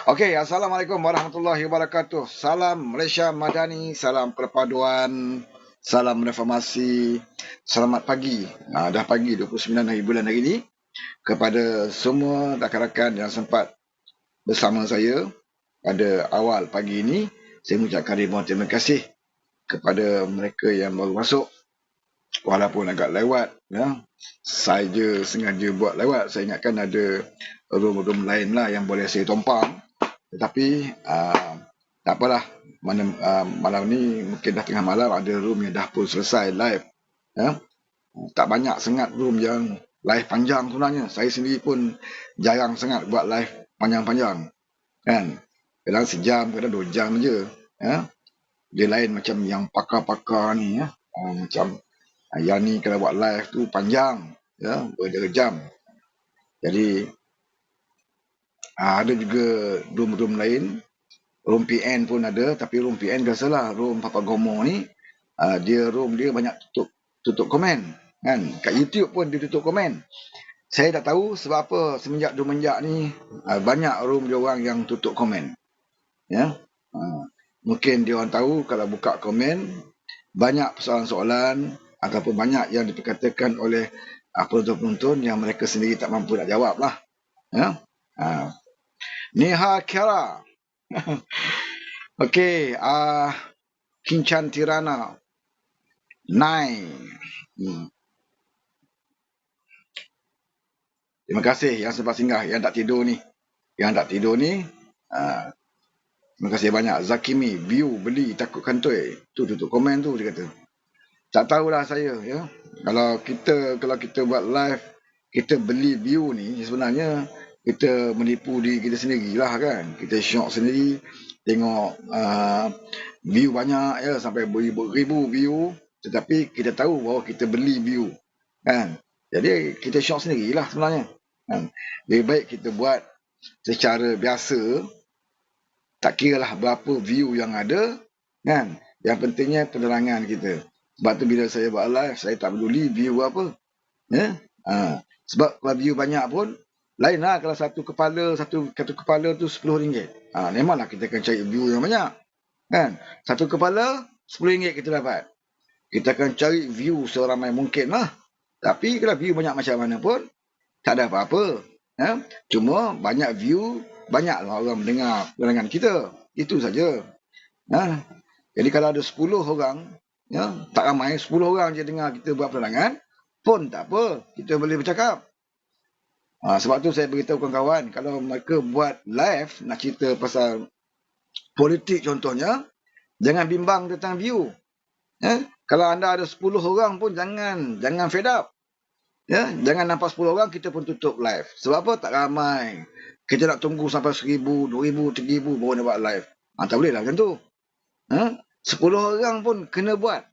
Okey, Assalamualaikum warahmatullahi wabarakatuh. Salam Malaysia Madani, salam perpaduan, salam reformasi. Selamat pagi. Dah pagi 29 hari bulan hari ini. Kepada semua rakan-rakan yang sempat bersama saya pada awal pagi ini, saya mengucapkan ribuan terima kasih kepada mereka yang baru masuk. Walaupun agak lewat, ya. Saya sengaja buat lewat. Saya ingatkan ada room-room lain lah yang boleh saya tumpang. Tetapi tak apalah, malam ni mungkin dah tengah malam, ada room yang dah pun selesai live, ya. Tak banyak sangat room yang live panjang sebenarnya. Saya sendiri pun jarang sangat buat live panjang-panjang, kan. Kadang sejam, kadang 2 jam je, ya. Dia lain macam yang pakar-pakar ni, ya. Macam yang ni kalau buat live tu panjang, ya, berjam-jam. Jadi ada juga room-room lain. Room PN pun ada, tapi room PN biasalah, room Papa Gomo ni dia room dia banyak tutup komen, kan. Kat YouTube pun dia tutup komen. Saya tak tahu sebab apa semenjak ni banyak room dia orang yang tutup komen, ya. Mungkin dia orang tahu kalau buka komen banyak soalan-soalan ataupun banyak yang diperkatakan oleh penonton-penonton yang mereka sendiri tak mampu nak jawab lah, ya. Niha Kara. Okey, Kinchan Tirana. Nine. Terima kasih yang sempat singgah, yang tak tidur ni. Terima kasih banyak. Zakimi, view, beli, takut kantoi. Tu tutup komen tu dia kata. Tak tahulah saya, ya. Kalau kita buat live, kita beli view ni, sebenarnya kita menipu diri kita sendirilah, kan. Kita syok sendiri tengok view banyak, ya, sampai beribu-ribu view, tetapi kita tahu bahawa kita beli view, kan. Jadi kita syok sendirilah sebenarnya, kan. Lebih baik kita buat secara biasa, tak kiralah berapa view yang ada, kan. Yang pentingnya penerangan kita. Sebab tu bila saya buat live, saya tak peduli view apa, ya. Sebab kalau view banyak pun lainlah. Kalau satu kepala tu RM10, memanglah kita akan cari view yang banyak, kan. Satu kepala RM10 kita dapat, kita akan cari view seramai mungkin lah. Tapi kalau view banyak macam mana pun tak ada apa-apa, ya. Cuma banyak view, banyaklah orang mendengar penerangan kita, itu saja, ya. Jadi kalau ada 10 orang, ya, tak ramai, 10 orang je dengar kita buat penerangan pun tak apa, kita boleh bercakap. Sebab tu saya beritahu kawan-kawan, kalau mereka buat live nak cerita pasal politik contohnya, jangan bimbang tentang view, ya. Kalau anda ada 10 orang pun jangan fed up, ya. Jangan nampak 10 orang kita pun tutup live. Sebab apa? Tak ramai. Kita nak tunggu sampai 1,000, 2,000, 3,000 baru nak buat live. Tak boleh lah macam tu, 10 orang pun kena buat,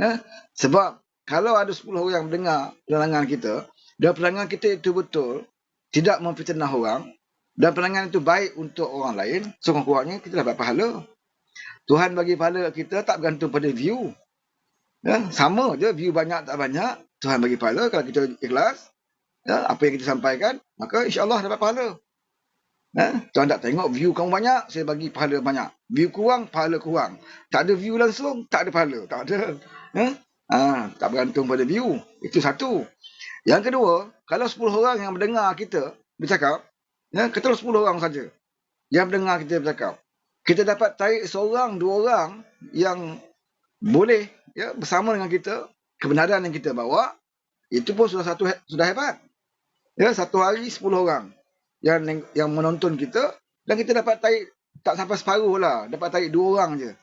ya. Sebab kalau ada 10 orang mendengar penerangan kita, dan penerangan kita itu betul, tidak memfitnah orang, dan penerangan itu baik untuk orang lain, sekurang-kurangnya kita dapat pahala. Tuhan bagi pahala kita tak bergantung pada view, ya. Sama je, view banyak tak banyak, Tuhan bagi pahala. Kalau kita ikhlas, ya, apa yang kita sampaikan, maka insya-Allah dapat pahala, ya. Tuhan tak tengok view kamu banyak, saya bagi pahala banyak. View kurang, pahala kurang. Tak ada view langsung, tak ada pahala. Tak ada, ya. Tak bergantung pada view. Itu satu. Yang kedua, kalau 10 orang yang mendengar kita bercakap, ya, katalah 10 orang saja yang mendengar kita bercakap, kita dapat tarik seorang, 2 orang yang boleh, ya, bersama dengan kita, kebenaran yang kita bawa, itu pun sudah hebat, ya. Satu hari 10 orang yang menonton kita, dan kita dapat tarik tak sampai separuh lah, dapat tarik 2 orang je,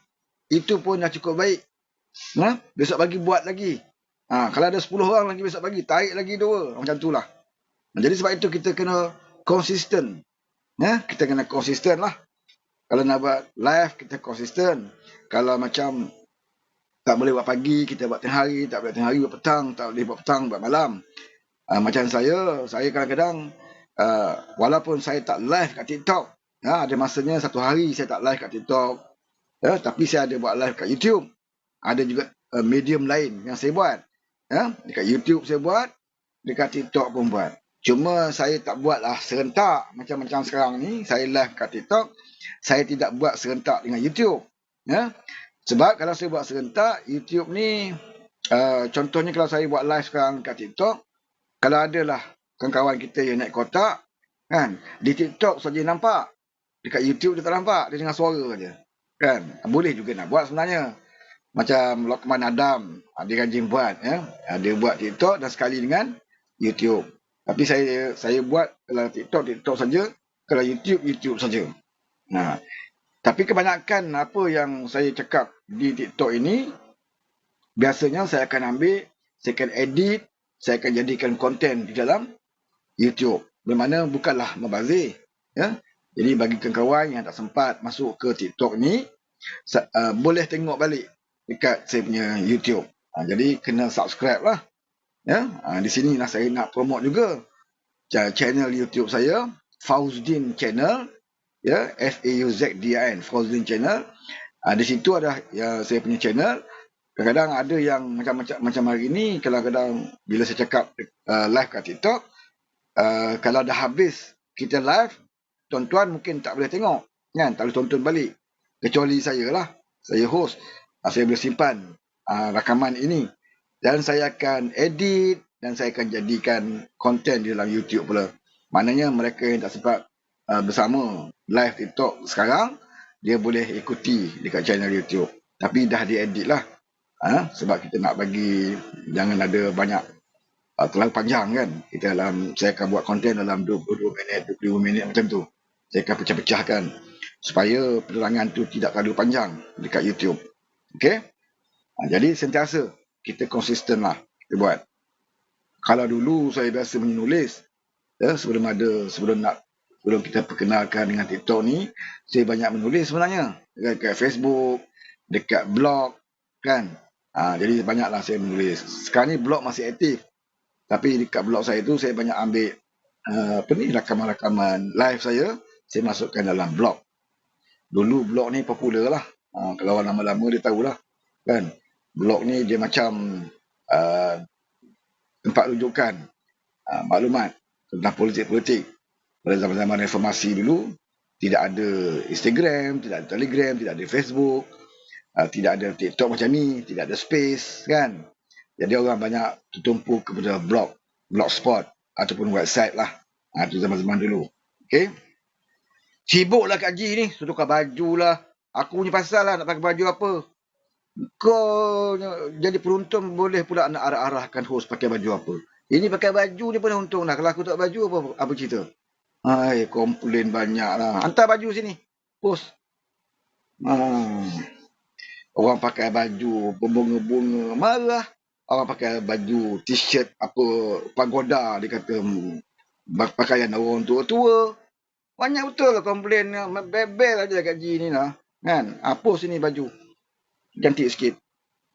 itu pun dah cukup baik, ya. Besok pagi buat lagi, kalau ada 10 orang lagi besok pagi, tarik lagi 2, macam itulah. Jadi sebab itu kita kena konsisten, ya. Kita kena konsisten lah. Kalau nak buat live, kita konsisten. Kalau macam tak boleh buat pagi, kita buat tengah hari. Tak boleh tengah hari, buat petang. Tak boleh buat petang, buat malam. Macam saya kadang-kadang, walaupun saya tak live kat TikTok, ya, ada masanya satu hari saya tak live kat TikTok, ya, tapi saya ada buat live kat YouTube. Ada juga medium lain yang saya buat, ya. Dekat YouTube saya buat, dekat TikTok pun buat. Cuma saya tak buatlah serentak macam sekarang ni. Saya live kat TikTok. Saya tidak buat serentak dengan YouTube. Ya. Sebab kalau saya buat serentak, YouTube ni, contohnya kalau saya buat live sekarang kat TikTok, kalau adalah kawan-kawan kita yang naik kotak, kan, di TikTok saja nampak. Dekat YouTube dia tak nampak, dia dengar suara je. Kan? Boleh juga nak buat sebenarnya. Macam Lokman Adam, dia rajin buat. Ya. Dia buat TikTok dan sekali dengan YouTube. Tapi saya buat kalau TikTok, TikTok saja. Kalau YouTube, YouTube saja. Nah, tapi kebanyakan apa yang saya cakap di TikTok ini, biasanya saya akan ambil, saya akan edit, saya akan jadikan konten di dalam YouTube. Bermakna bukanlah membazir. Ya? Jadi bagi kawan-kawan yang tak sempat masuk ke TikTok ni, boleh tengok balik dekat saya punya YouTube. Jadi kena subscribe lah. Ya? Di sini lah saya nak promote juga channel YouTube saya, Fauzdin Channel. Ya, F-A-U-Z-D-I-N, Fauzdin Channel. Di situ ada saya punya channel. Kadang-kadang ada yang macam hari ni, kadang-kadang bila saya cakap live kat TikTok, kalau dah habis kita live, tuan-tuan mungkin tak boleh tengok, kan? Tak boleh tonton balik. Kecuali saya lah, saya host, saya boleh simpan rakaman ini. Dan saya akan edit dan saya akan jadikan konten di dalam YouTube pula. Maknanya mereka yang tak sempat bersama live TikTok sekarang, dia boleh ikuti dekat channel YouTube. Tapi dah diedit lah. Sebab kita nak bagi, jangan ada banyak terlalu panjang kan. Saya akan buat konten dalam 22 minit, 25 minit macam tu. Saya akan pecah-pecahkan supaya penerangan tu tidak terlalu panjang dekat YouTube. Okay? Jadi sentiasa kita konsisten lah kita buat. Kalau dulu saya biasa menulis, sebelum kita perkenalkan dengan TikTok ni, saya banyak menulis sebenarnya dekat Facebook, dekat blog, kan. Jadi banyaklah saya menulis. Sekarang ni blog masih aktif, tapi dekat blog saya tu saya banyak ambil rakaman-rakaman live saya masukkan dalam blog. Dulu blog ni popular lah. Kalau orang lama-lama dia tahulah, kan. Blog ni dia macam tempat rujukan maklumat tentang politik-politik. Pada zaman-zaman reformasi dulu, tidak ada Instagram, tidak ada Telegram, tidak ada Facebook, tidak ada TikTok macam ni, tidak ada Space, kan. Jadi orang banyak tertumpu kepada blogspot ataupun website lah. Itu zaman-zaman dulu. Okay. Sibuklah Kak Ji ni, tukar baju lah. Aku punya pasal lah nak pakai baju apa. Kau jadi penonton boleh pula nak arah-arahkan host pakai baju apa. Ini pakai baju ni pun untung lah. Kalau aku tak baju apa cerita. Komplain banyak lah. Hantar baju sini, host. Orang pakai baju berbunga-bunga, marah. Orang pakai baju t-shirt apa pagoda, dia kata pakaian orang tua-tua. Banyak betul lah komplain. Bebel aja kat G ni lah. Kan? Hapus sini baju. Cantik sikit.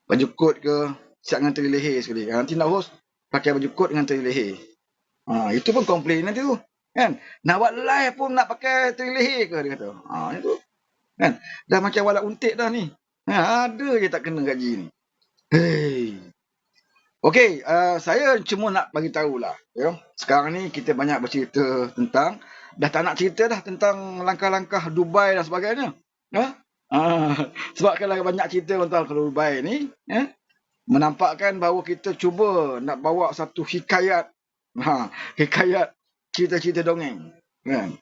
Baju kot ke, siap dengan tali leher sekali. Nanti nak host, pakai baju kot dengan tali leher. Itu pun komplain nanti tu. Kan? Nak buat live pun nak pakai tali leher ke, dia kata. Itu. Kan? Dah macam walak untik dah ni. Ada je tak kena gaji ni. Hey. Okey, saya cuma nak bagi tahulah. Ya. Sekarang ni kita banyak bercerita tentang, dah tak nak cerita dah tentang langkah-langkah Dubai dan sebagainya. Ya. Sebab kalau banyak cerita tentang Dubai ni, ya, menampakkan bahawa kita cuba nak bawa satu hikayat, hikayat cerita-cerita dongeng. Kan?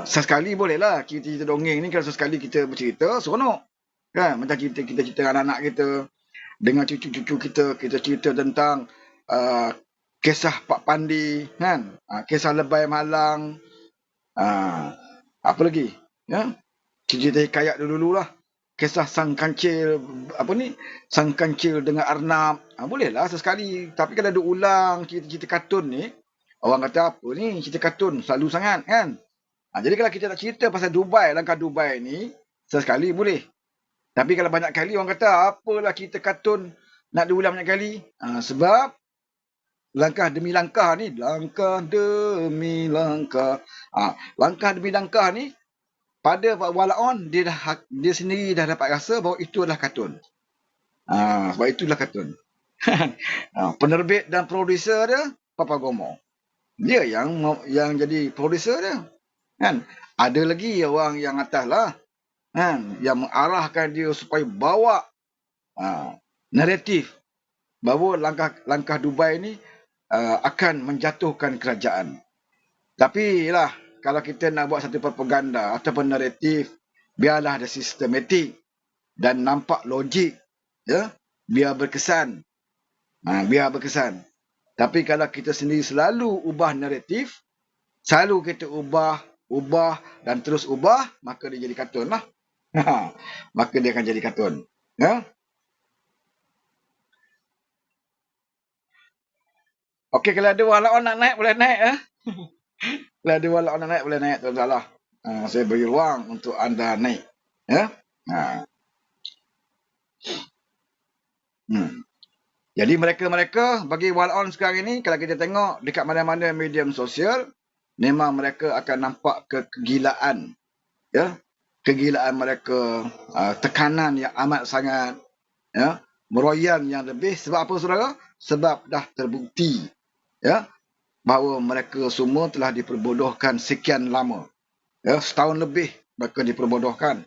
Sesekali bolehlah cerita-cerita dongeng ni, kalau sesekali kita bercerita, seronok. Kan? Macam kita cerita dengan anak kita, dengan cucu-cucu kita cerita tentang kisah Pak Pandi, kan? Kisah Lebay Malang, apa lagi? Ya? Cerita hikayat dulu lah. Kisah Sang Kancil, Sang Kancil dengan Arnab. Bolehlah sesekali. Tapi kalau ada ulang cerita-cerita kartun ni, orang kata apa ni, cerita kartun selalu sangat, kan? Jadi kalau kita nak cerita pasal Dubai, langkah Dubai ni, sesekali boleh. Tapi kalau banyak kali orang kata, apalah cerita kartun nak diulang banyak kali. Sebab langkah demi langkah ni, langkah demi langkah. Langkah demi langkah ni, pada walaon dia sendiri dah dapat rasa bahawa itu adalah kartun. Sebab itulah kartun. Penerbit dan produser dia Papa Gomo. Dia yang jadi producer dia. Kan? Ada lagi orang yang atas lah. Kan? Yang mengarahkan dia supaya bawa naratif bahawa langkah Dubai ni akan menjatuhkan kerajaan. Tapi lah, kalau kita nak buat satu propaganda ataupun naratif, biarlah ada sistematik dan nampak logik, ya, biar berkesan. Biar berkesan. Tapi kalau kita sendiri selalu ubah naratif, selalu kita ubah dan terus ubah, maka dia jadi kartun lah. Maka dia akan jadi kartun. Ya? Okey, kalau ada walaupun nak naik, boleh naik. Kalau ada walaupun nak naik, boleh naik. Tak salah. Saya beri ruang untuk anda naik. Ya? Jadi mereka-mereka bagi walaupun sekarang ini, kalau kita tengok dekat mana-mana medium sosial, memang mereka akan nampak kegilaan. Ya? Kegilaan mereka, tekanan yang amat sangat, ya, meroyan yang lebih. Sebab apa, saudara? Sebab dah terbukti, ya, bahawa mereka semua telah diperbodohkan sekian lama. Ya, setahun lebih mereka diperbodohkan.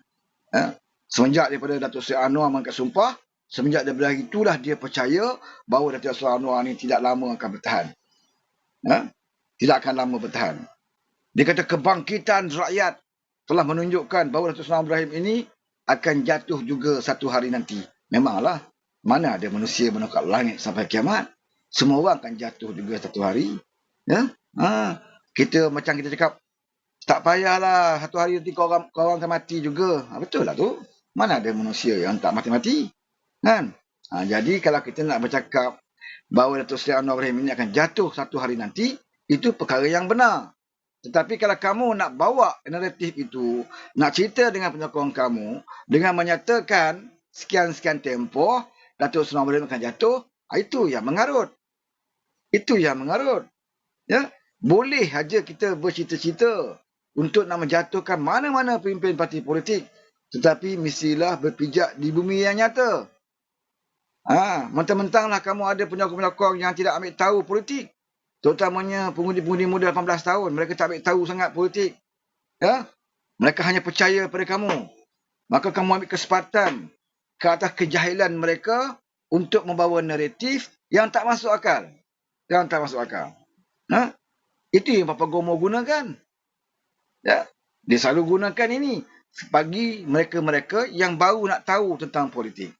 Ya. Semenjak daripada Datuk Seri Anwar mengangkat sumpah, semenjak daripada itulah dia percaya bahawa Datuk Seri Anwar ni tidak lama akan bertahan. Ya. Tidak akan lama bertahan. Dia kata kebangkitan rakyat telah menunjukkan bahawa Datuk Seri Anwar Ibrahim ini akan jatuh juga satu hari nanti. Memanglah, mana ada manusia menokak langit sampai kiamat. Semua orang akan jatuh juga satu hari. Ya? Kita macam kita cakap, tak payahlah satu hari nanti korang akan mati juga. Betul lah tu. Mana ada manusia yang tak mati-mati. Kan? Jadi kalau kita nak bercakap bahawa Datuk Seri Anwar Ibrahim ini akan jatuh satu hari nanti, itu perkara yang benar. Tetapi kalau kamu nak bawa naratif itu, nak cerita dengan penyokong kamu, dengan menyatakan sekian-sekian tempoh, Datuk Seri Anwar Ibrahim akan jatuh, itu yang mengarut. Itu yang mengarut. Ya? Boleh saja kita bercita-cita untuk nak menjatuhkan mana-mana pemimpin parti politik, tetapi mestilah berpijak di bumi yang nyata. Mentang-mentanglah kamu ada penyokong-penyokong yang tidak ambil tahu politik, terutamanya pengundi-pengundi muda 18 tahun, mereka tak ambil tahu sangat politik. Ya? Mereka hanya percaya pada kamu. Maka kamu ambil kesempatan ke atas kejahilan mereka untuk membawa naratif yang tak masuk akal. Yang tak masuk akal. Itu yang Papa Gomo gunakan. Ya, dia selalu gunakan ini bagi mereka-mereka yang baru nak tahu tentang politik.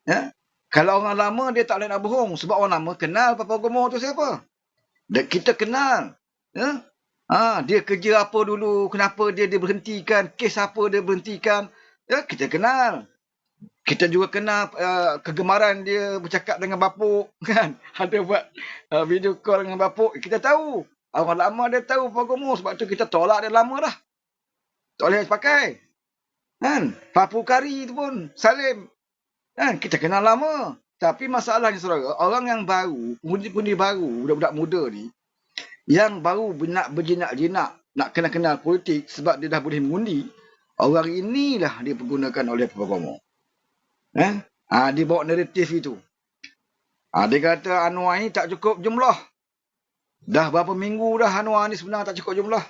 Ya, kalau orang lama dia tak boleh nak bohong sebab orang lama kenal Papa Gomo tu siapa. Dan kita kenal. Ya, dia kerja apa dulu, kenapa dia diberhentikan, kes apa dia berhentikan. Ya, kita kenal. Kita juga kenal kegemaran dia bercakap dengan bapuk, kan? Ada buat video call dengan bapuk. Kita tahu. Orang lama dia tahu Papa Gomo, sebab tu kita tolak dia lama dah. Tak boleh pakai. Kan? Papu kari tu pun Salim. Kan? Kita kenal lama. Tapi masalahnya, saudara, orang yang baru, pundi-pundi baru, budak-budak muda ni, yang baru nak berjinak-jinak, nak kenal-kenal politik sebab dia dah boleh mengundi, orang inilah dia pergunakan oleh Papa Gomo. Dia bawa naratif itu. Dia kata Anwar ni tak cukup jumlah. Dah berapa minggu dah Anwar ni sebenarnya tak cukup jumlah.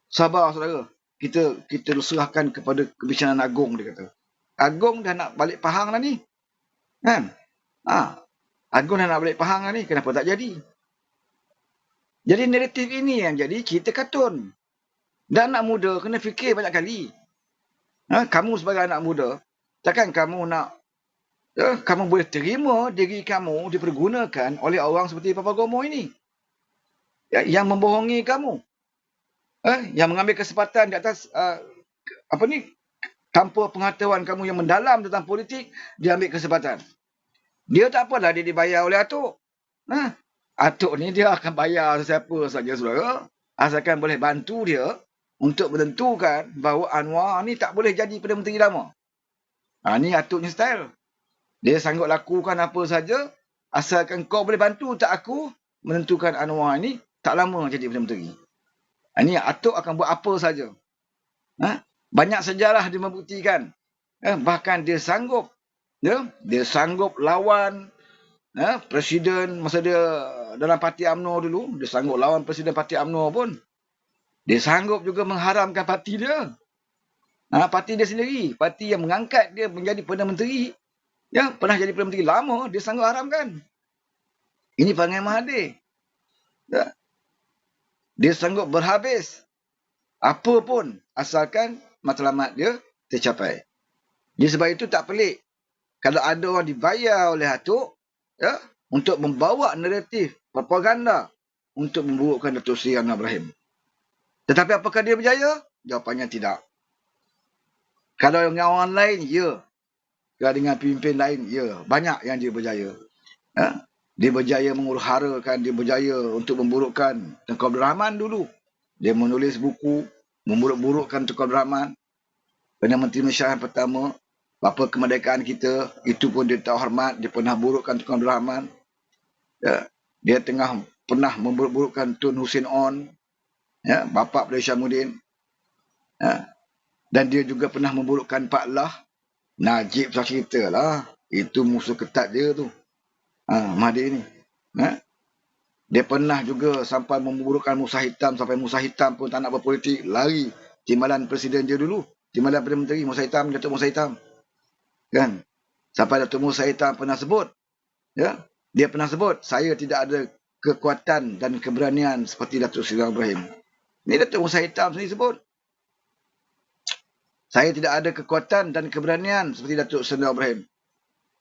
Sabar, saudara. Kita serahkan kepada Kebisanan Agung, dia kata. Agung dah nak balik Pahang lah ni. Kan? Agung dah nak balik Pahang lah ni. Kenapa tak jadi? Jadi naratif ini yang jadi cerita kartun. Dan anak muda kena fikir banyak kali. Kamu sebagai anak muda, takkan kamu nak kamu boleh terima diri kamu dipergunakan oleh orang seperti Papa Gomo ini. Yang membohongi kamu. Yang mengambil kesempatan di atas tanpa pengetahuan kamu yang mendalam tentang politik, dia ambil kesempatan. Dia tak apalah dia dibayar oleh Atuk. Atuk ni dia akan bayar siapa saja, saudara. Asalkan boleh bantu dia untuk menentukan bahawa Anwar ni tak boleh jadi Perdana Menteri lama. Ni Atuknya style. Dia sanggup lakukan apa saja asalkan kau boleh bantu tak aku menentukan Anwar ni tak lama jadi Perdana Menteri. Ini Atuk akan buat apa saja. Banyak sejarah dia membuktikan. Bahkan dia sanggup. Dia sanggup lawan Presiden masa dia dalam parti UMNO dulu, dia sanggup lawan presiden parti UMNO pun. Dia sanggup juga mengharamkan parti dia. Parti dia sendiri, parti yang mengangkat dia menjadi Perdana Menteri. Ya, pernah jadi Perdana Menteri lama, dia sanggup haramkan. Ini Perangai Mahathir. Ya. Dia sanggup berhabis. Apa pun, asalkan matlamat dia tercapai. Jadi sebab itu tak pelik. Kalau ada orang dibayar oleh Atuk, ya, untuk membawa naratif propaganda untuk memburukkan Datuk Seri Anwar Ibrahim. Tetapi apakah dia berjaya? Jawapannya tidak. Kalau dengan orang lain, ya. Kalau dengan pemimpin lain, ya. Banyak yang dia berjaya. Ya. Dia berjaya menghuru-harakan, dia berjaya untuk memburukkan Tengku Abdul Rahman dulu. Dia menulis buku, memburuk-burukkan Tengku Abdul Rahman. Perdana Menteri Malaysia yang pertama, bapa kemerdekaan kita, itu pun dia tak hormat, dia pernah burukkan Tengku Abdul Rahman. Ya. Dia pernah memburuk-burukkan Tun Hussein On, ya, bapa Malaysia Mudin. Ya. Dan dia juga pernah memburukkan Pak Lah. Najib saya cerita lah. Itu musuh ketat dia tu. Mahathir ni. Dia pernah juga sampai memburukkan Musa Hitam. Sampai Musa Hitam pun tak nak berpolitik. Lari timbalan presiden dia dulu. Timbalan Perdana Menteri Musa Hitam. Datuk Musa Hitam. Kan? Sampai Datuk Musa Hitam pernah sebut. Ya? Dia pernah sebut. Saya tidak ada kekuatan dan keberanian seperti Datuk Seri Anwar Ibrahim. Ini Datuk Musa Hitam sendiri sebut. Saya tidak ada kekuatan dan keberanian seperti Datuk Seri Anwar Ibrahim.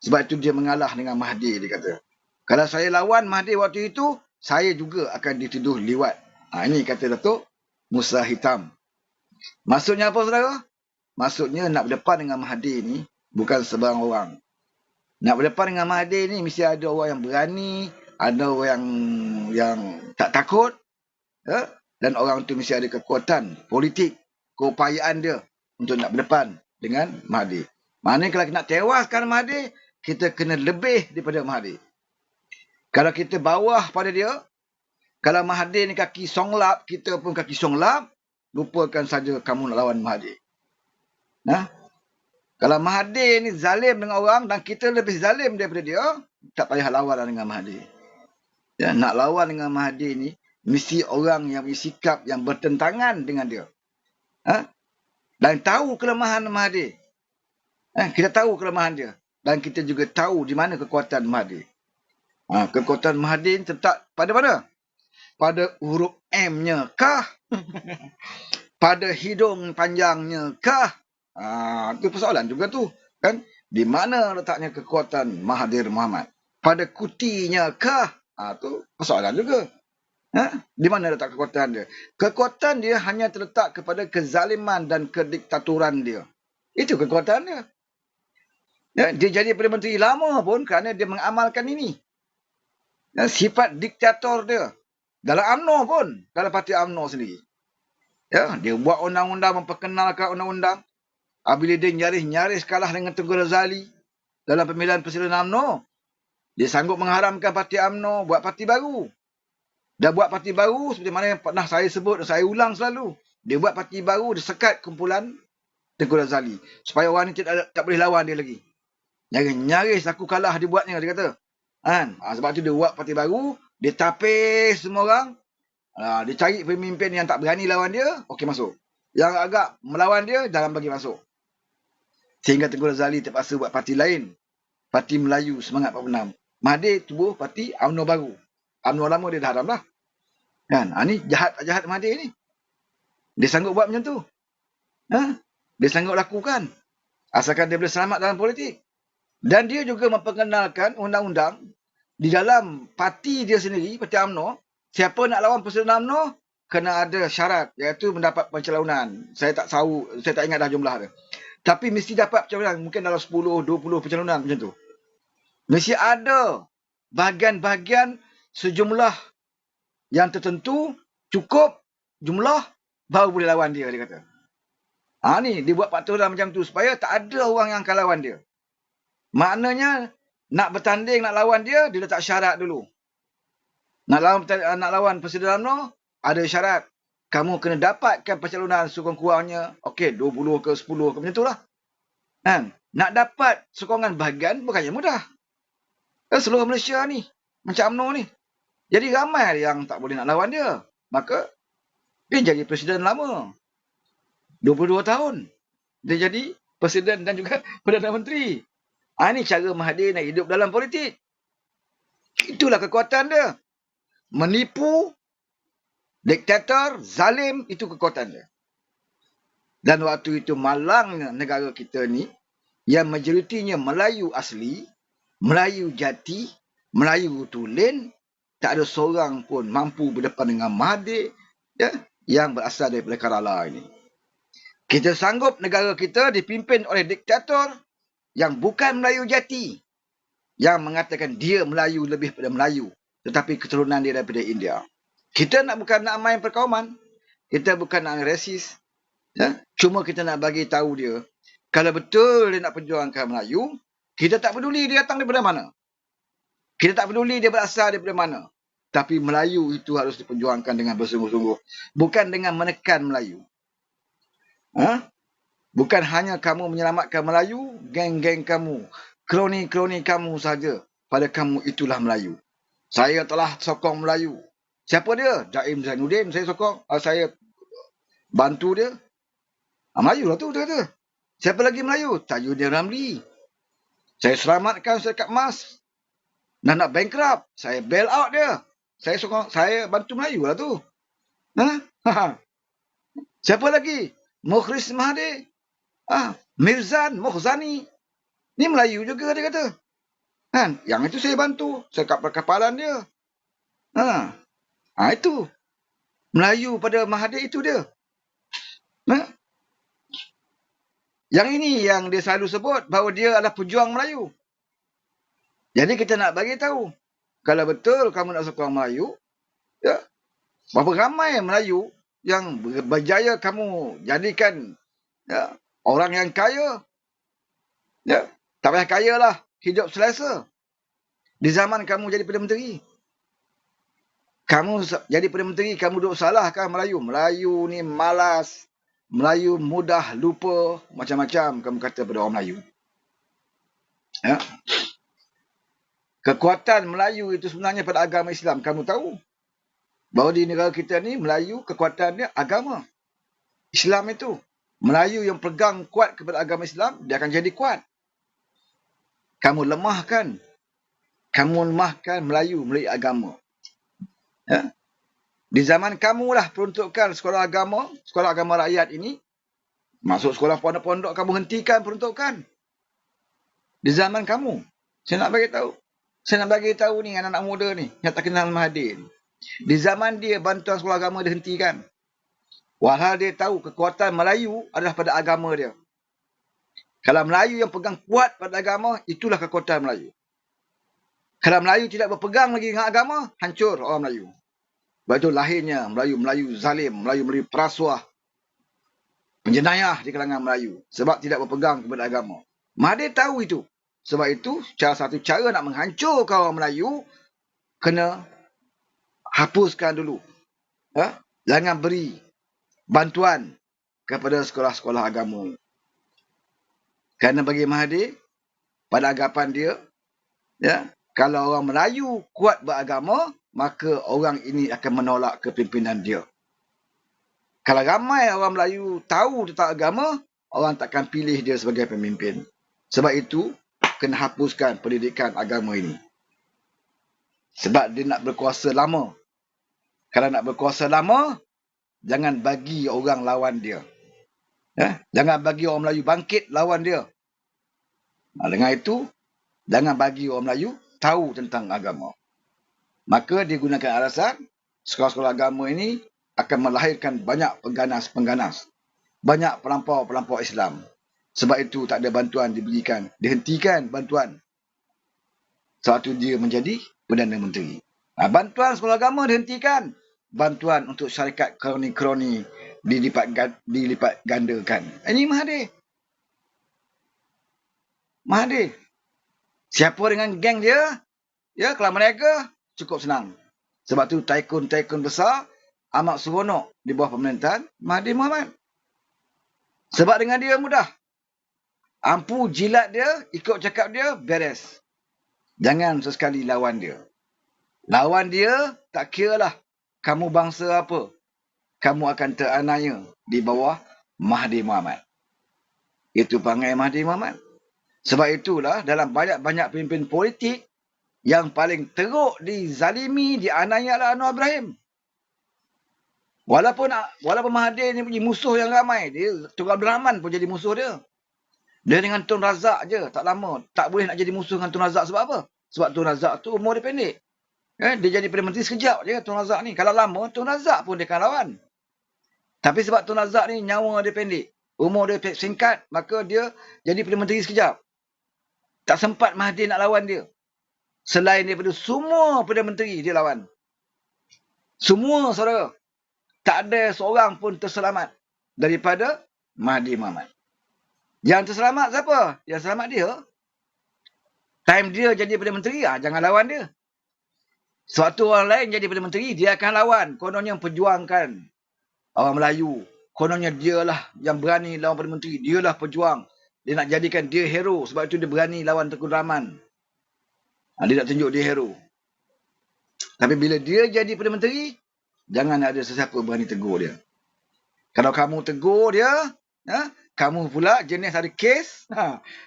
Sebab itu dia mengalah dengan Mahathir, dia kata. Kalau saya lawan Mahathir waktu itu, saya juga akan dituduh liwat. Ini kata Datuk Musa Hitam. Maksudnya apa, saudara? Maksudnya nak berdepan dengan Mahathir ni bukan sebarang orang. Nak berdepan dengan Mahathir ni mesti ada orang yang berani, ada orang yang tak takut, ya? Dan orang tu mesti ada kekuatan politik, keupayaan dia untuk nak berdepan dengan Mahathir. Maknanya kalau nak tewaskan Mahathir, kita kena lebih daripada Mahathir. Kalau kita bawah pada dia, kalau Mahathir ni kaki songlap, kita pun kaki songlap, lupakan saja kamu nak lawan Mahathir. Kalau Mahathir ni zalim dengan orang dan kita lebih zalim daripada dia, tak payah lawan dengan Mahathir. Ya, nak lawan dengan Mahathir ni, mesti orang yang bersikap yang bertentangan dengan dia. Dan tahu kelemahan Mahathir. Kita tahu kelemahan dia. Dan kita juga tahu di mana kekuatan Mahathir. Kekuatan Mahathir terletak pada mana? Pada huruf M-nya kah? Pada hidung panjangnya kah? Itu persoalan juga tu. Kan? Di mana letaknya kekuatan Mahathir Mohamad? Pada kutinya kah? Itu persoalan juga. Di mana letak kekuatan dia? Kekuatan dia hanya terletak kepada kezaliman dan kediktaturan dia. Itu kekuatan dia. Ya, dia jadi Perdana Menteri lama pun kerana dia mengamalkan ini. Ya, sifat diktator dia. Dalam UMNO pun. Dalam parti UMNO sendiri. Ya, dia buat undang-undang, memperkenalkan undang-undang. Bila dia nyaris-nyaris kalah dengan Tengku Razali dalam pemilihan presiden UMNO, dia sanggup mengharamkan parti UMNO, buat parti baru. Dah buat parti baru seperti mana yang pernah saya sebut, saya ulang selalu. Dia buat parti baru, dia sekat kumpulan Tengku Razali. Supaya orang ni tak boleh lawan dia lagi. Nyaris aku kalah dia buatnya, dia kata. Sebab tu dia buat parti baru, dia tapis semua orang. Dia cari pemimpin yang tak berani lawan dia, okey masuk. Yang agak melawan dia, jangan bagi masuk. Sehingga Tengku Razali terpaksa buat parti lain. Parti Melayu Semangat 46. Mahathir tubuh parti UMNO baru. UMNO lama dia dah haram lah. Ni jahat Mahathir ni. Dia sanggup buat macam tu. Dia sanggup lakukan. Asalkan dia boleh selamat dalam politik. Dan dia juga memperkenalkan undang-undang di dalam parti dia sendiri, parti UMNO, siapa nak lawan presiden UMNO, kena ada syarat, iaitu mendapat pencalonan. Saya tak ingat dah jumlah dia. Tapi mesti dapat pencalonan, mungkin dalam 10-20 pencalonan macam tu. Mesti ada bahagian-bahagian sejumlah yang tertentu, cukup jumlah, baru boleh lawan dia kata. Ni, dia buat peraturan macam tu, supaya tak ada orang yang akan lawan dia. Maknanya, nak bertanding, nak lawan dia, dia letak syarat dulu. Nak lawan presiden UMNO, ada syarat. Kamu kena dapatkan pencalonan sekurang-kurangnya, 20 ke 10 ke, macam itulah. Nak dapat sokongan bahagian bukannya mudah. Seluruh Malaysia ni, macam UMNO ni. Jadi ramai yang tak boleh nak lawan dia. Maka dia jadi presiden lama. 22 tahun. Dia jadi presiden dan juga Perdana Menteri. Ini cara Mahathir nak hidup dalam politik. Itulah kekuatan dia. Menipu, diktator, zalim, itu kekuatan dia. Dan waktu itu malangnya negara kita ni, yang majoritinya Melayu asli, Melayu jati, Melayu tulen, tak ada seorang pun mampu berdepan dengan Mahathir, ya, yang berasal daripada Kerala ini. Kita sanggup negara kita dipimpin oleh diktator yang bukan Melayu jati, yang mengatakan dia Melayu lebih pada Melayu, tetapi keturunan dia daripada India. Kita bukan nak main perkauman, kita bukan nak resis, ya? Cuma kita nak bagi tahu dia, kalau betul dia nak perjuangkan Melayu, kita tak peduli dia datang daripada mana. Kita tak peduli dia berasal daripada mana. Tapi Melayu itu harus diperjuangkan dengan bersungguh-sungguh. Bukan dengan menekan Melayu. Bukan hanya kamu menyelamatkan Melayu, geng-geng kamu, kroni-kroni kamu saja. Pada kamu itulah Melayu. Saya telah sokong Melayu. Siapa dia? Daim Zainuddin. Saya sokong. Saya bantu dia. Melayu lah tu, dia kata. Siapa lagi Melayu? Tajuddin Ramli. Saya selamatkan Syarikat Emas. Nak bankrupt. Saya bail out dia. Saya sokong, saya bantu Melayu lah tu. Siapa lagi? Mukhlis Mahathir. Mirzan, Mukhzani. Ni Melayu juga, dia kata. Yang itu saya bantu. Saya kat perkapalan dia. Itu. Melayu pada Mahathir itu dia. Yang ini yang dia selalu sebut bahawa dia adalah pejuang Melayu. Jadi kita nak bagi tahu, kalau betul kamu nak sokong Melayu, ya, berapa ramai Melayu yang berjaya kamu jadikan, ya, orang yang kaya, ya, tak payah kaya lah, hidup selesa. Di zaman kamu jadi Perdana Menteri, kamu jadi Perdana Menteri, kamu duduk salahkan Melayu. Melayu ni malas, Melayu mudah lupa, macam-macam kamu kata pada orang Melayu. Ya. Kekuatan Melayu itu sebenarnya pada agama Islam. Kamu tahu bahawa di negara kita ni, Melayu kekuatannya agama Islam itu. Melayu yang pegang kuat kepada agama Islam, dia akan jadi kuat. Kamu lemahkan Melayu melalui agama. Ya. Di zaman kamulah peruntukan sekolah agama rakyat ini, masuk sekolah pondok-pondok, kamu hentikan peruntukan. Di zaman kamu. Saya nak bagi tahu ni anak-anak muda ni yang tak kenal Mahathir. Di zaman dia, bantuan sekolah agama dihentikan. Walhal dia tahu kekuatan Melayu adalah pada agama dia. Kalau Melayu yang pegang kuat pada agama, itulah kekuatan Melayu. Kalau Melayu tidak berpegang lagi dengan agama, hancur orang Melayu. Sebab itu lahirnya Melayu zalim, Melayu perasuah, penjenayah di kalangan Melayu. Sebab tidak berpegang kepada agama. Mahathir tahu itu. Sebab itu, salah satu cara nak menghancurkan orang Melayu, kena hapuskan dulu. Jangan beri bantuan kepada sekolah-sekolah agama. Kerana bagi Mahathir, pada anggapan dia, ya, kalau orang Melayu kuat beragama, maka orang ini akan menolak kepimpinan dia. Kalau ramai orang Melayu tahu tentang agama, orang takkan pilih dia sebagai pemimpin. Sebab itu, kena hapuskan pendidikan agama ini. Sebab dia nak berkuasa lama. Kalau nak berkuasa lama, jangan bagi orang lawan dia. Jangan bagi orang Melayu bangkit lawan dia. Dengan itu, jangan bagi orang Melayu tahu tentang agama. Maka dia gunakan alasan, sekolah-sekolah agama ini akan melahirkan banyak pengganas-pengganas. Banyak pelampau-pelampau Islam. Sebab itu tak ada bantuan diberikan. Dihentikan bantuan. Sebab itu dia menjadi Perdana Menteri. Bantuan sekolah agama dihentikan. Bantuan untuk syarikat kroni-kroni dilipat gandakan. Ini Mahathir. Siapa dengan geng dia? Ya, kalau mereka cukup senang. Sebab tu tycoon-tycoon besar amat seronok di bawah pemerintahan Mahathir Mohamad. Sebab dengan dia mudah. Ampu jilat dia, ikut cakap dia, beres. Jangan sesekali lawan dia. Lawan dia, tak kiralah kamu bangsa apa, kamu akan teraniaya di bawah Mahdi Muhammad. Itu perangai Mahdi Muhammad. Sebab itulah dalam banyak-banyak pemimpin politik, yang paling teruk dizalimi, dianiaya adalah Anwar Ibrahim. Walaupun Mahathir ni punya musuh yang ramai, dia Tun Abdul Rahman pun jadi musuh dia. Dia dengan Tun Razak je, tak lama. Tak boleh nak jadi musuh dengan Tun Razak sebab apa? Sebab Tun Razak tu umur dia pendek. Dia jadi Perdana Menteri sekejap je Tun Razak ni. Kalau lama, Tun Razak pun dia akan lawan. Tapi sebab Tun Razak ni nyawa dia pendek, umur dia singkat, maka dia jadi Perdana Menteri sekejap. Tak sempat Mahathir nak lawan dia. Selain daripada semua Perdana Menteri dia lawan. Semua saudara. Tak ada seorang pun terselamat daripada Mahdi Muhammad. Yang terselamat siapa? Yang selamat dia. Time dia jadi Perdana Menteri, jangan lawan dia. Suatu orang lain jadi Perdana Menteri, dia akan lawan. Kononnya perjuangkan orang Melayu. Kononnya dialah yang berani lawan Perdana Menteri. Dialah pejuang. Dia nak jadikan dia hero. Sebab itu dia berani lawan Tengku Rahman. Dia nak tunjuk dia hero. Tapi bila dia jadi Perdana Menteri, jangan ada sesiapa berani tegur dia. Kalau kamu tegur dia, kamu pula jenis ada kes,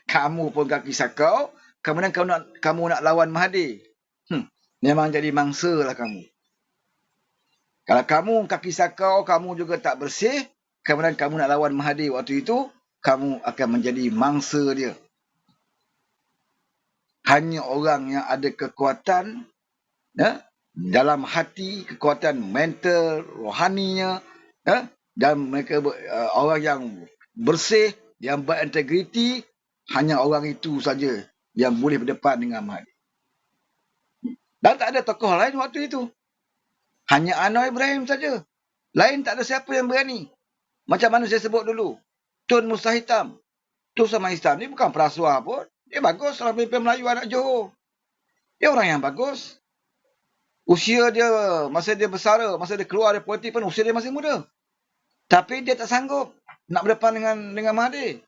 kamu pun kaki sakau, kemudian kamu nak lawan Mahathir. Memang jadi mangsa lah kamu. Kalau kamu kaki sakau, kamu juga tak bersih, kemudian kamu nak lawan Mahathir waktu itu, kamu akan menjadi mangsa dia. Hanya orang yang ada kekuatan dalam hati, kekuatan mental, rohaninya, dan mereka orang yang bersih, yang berintegriti, hanya orang itu saja yang boleh berdepan dengan Mahathir. Dan tak ada tokoh lain waktu itu. Hanya Anwar Ibrahim saja. Lain tak ada siapa yang berani. Macam mana saya sebut dulu. Tun Musa Hitam. Tun Musa Hitam ni bukan perasuah pun. Dia bagus orang pemimpin Melayu anak Johor. Dia orang yang bagus. Usia dia, masa dia bersara, masa dia keluar dari politik pun usia dia masih muda. Tapi dia tak sanggup nak berdepan dengan Mahathir.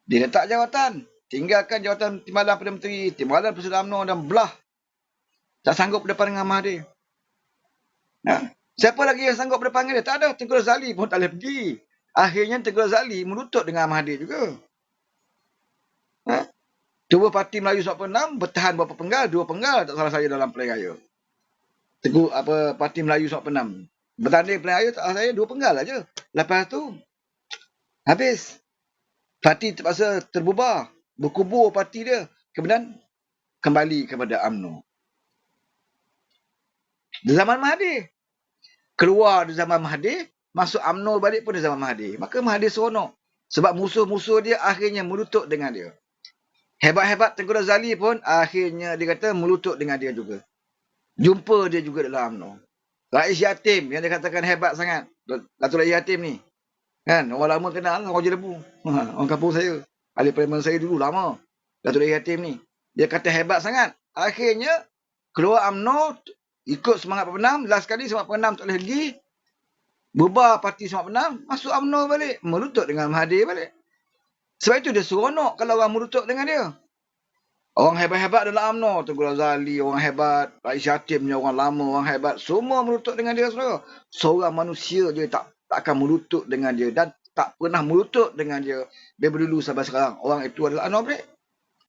Dia letak jawatan. Tinggalkan jawatan Timbalan Perdana Menteri, Timbalan Presiden UMNO dan belah. Tak sanggup berdepan dengan Mahathir. Siapa lagi yang sanggup berdepan dengan dia? Tak ada. Tengku Razali pun tak boleh pergi. Akhirnya Tengku Razali melutut dengan Mahathir juga. Dua parti Melayu Sabtu 6 bertahan berapa penggal? 2 penggal tak salah saya dalam pilihan raya. Parti Melayu Sabtu 6 bertanding pilihan raya tak salah saya 2 penggal aja. Lepas tu habis. Parti terpaksa terbubar. Berkubur parti dia. Kemudian kembali kepada UMNO. Di zaman Mahathir. Keluar di zaman Mahathir, masuk UMNO balik pun di zaman Mahathir. Maka Mahathir seronok. Sebab musuh-musuh dia akhirnya melutut dengan dia. Hebat-hebat Tengku Razali pun akhirnya dia kata melutut dengan dia juga. Jumpa dia juga dalam UMNO. Rais Yatim yang dia katakan hebat sangat. Datuk Rais Yatim ni. Kan? Orang lama kenal orang je lebu. Orang kampung saya. Ahli parlimen saya dulu lama. Datuk Rais Yatim ni. Dia kata hebat sangat. Akhirnya keluar UMNO, ikut semangat 46, last kali semangat 46 tak boleh lagi. Bubar parti semangat 46, masuk UMNO balik. Melutut dengan Mahathir balik. Sebab itu dia seronok kalau orang melutut dengan dia. Orang hebat-hebat dalam UMNO, Tengku Razali, orang hebat, Rais Yatim punya orang lama, orang hebat, semua melutut dengan dia, saudara. Seorang manusia je tak akan melutut dengan dia dan tak pernah melutut dengan dia daripada dulu sampai sekarang. Orang itu adalah Anwar Ibrahim.